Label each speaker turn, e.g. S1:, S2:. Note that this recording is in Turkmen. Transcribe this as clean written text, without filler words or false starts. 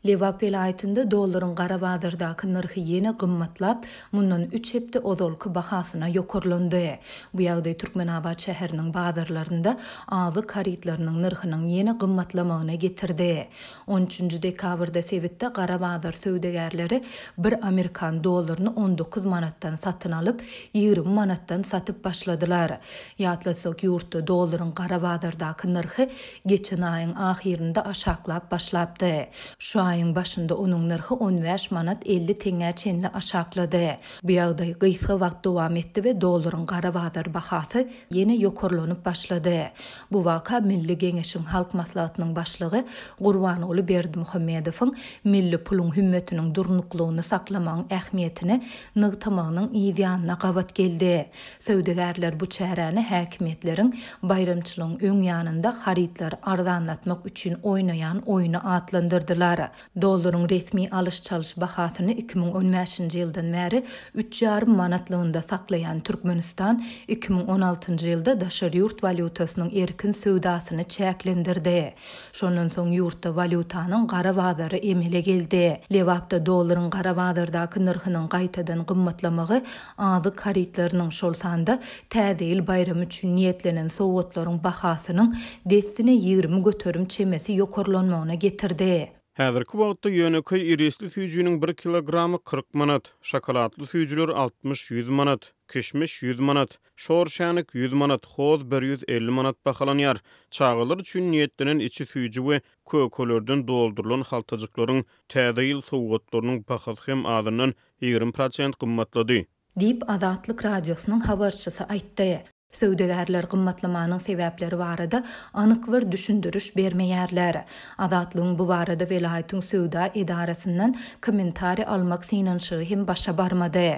S1: Lewap vilayetinde doların gara bazardaky narhy yeni gymmatlap, mundan 3 hepde ozolky bahasyna ýokurlandy. Bu ýagdaý Türkmenabad şäheriniň bazarlarynda azy karitlarynyň narhynyň yeni gymmatlamagyna getirdi. 13-nji dekabrda Sewitde gara bazar söwdegärleri 1 Amerikan dollaryny 19 manatdan satyn alyp 20 manatdan satyp başladylar. Ýatlasak ýurtda dollaryň gara bazardaky narhy geçen aýyň ahirinde aşaklap başlapdy. Şu aýyň başynda onuň narhy 15 manat 50 teňe çenli aşaklady. Bu ýagdaý gysga wagt dowam etdi we dollaryň gara bazar bahasy ýene ýokurlanyp başlady. Bu waka Milli Geňeşiň Halk Maslahatynyň başlygy Gurbanoğlu Berdimuhammedowyň milli pulun hümmetiniň durnuklugyny saklamagyň ähmiýetini nygtamagynyň ýa gabat geldi. Söwdegärler bu çäräni häkimetleriň bayramçylygyň öň ýanynda haritlar arzanlatmak üçin oýnaýan oýuna atlandyrdylar. Dollaryň resmi alış çalış bahasyny 2015-nji ýyldan bäri 3,5 manatlygynda saklayan Türkmenistan 2016-njy ýylda daşary ýurt valutasynyň erkin söwdasyny çäklendirdi. Şondan soň ýurtda valutanyň gara bazary emele geldi. Lewapda dollaryň gara bazardaky narhynyň gaýtadan gymmatlamagy azy karitlarynyň şol sanda täze ýyl bayramy üçin niýetlenen sowgatlaryň bahasynyň destine 20 göterim çemesi ýokurlanmagyna getirdi.
S2: Häzirki wagtda ýöneköý irisli süýjüniň 1 kilogramy 40 manat, şokoladly süýjüler 60-100 manat, kişmiş 100 manat, şorşanik 100 manat, hoz 150 manat bahalanýar. Çağılar üçin niýetlenen içi süýjü we kökelerden doldurulan haltajyklaryň täze ýyl sowgatlarynyň bahasy hem azyndan 20% gymmatlady.
S1: Dip Adatlyk radiosynyň habarçysy aýtdy. Söwdegärler gymmatlamanyň sebäpleri barada anyk bir düşündürüş bermeýärler. Adatlygyň bu barada welaýatyň söwda edarasyndan kommentari almak synanşy hem başa barmady.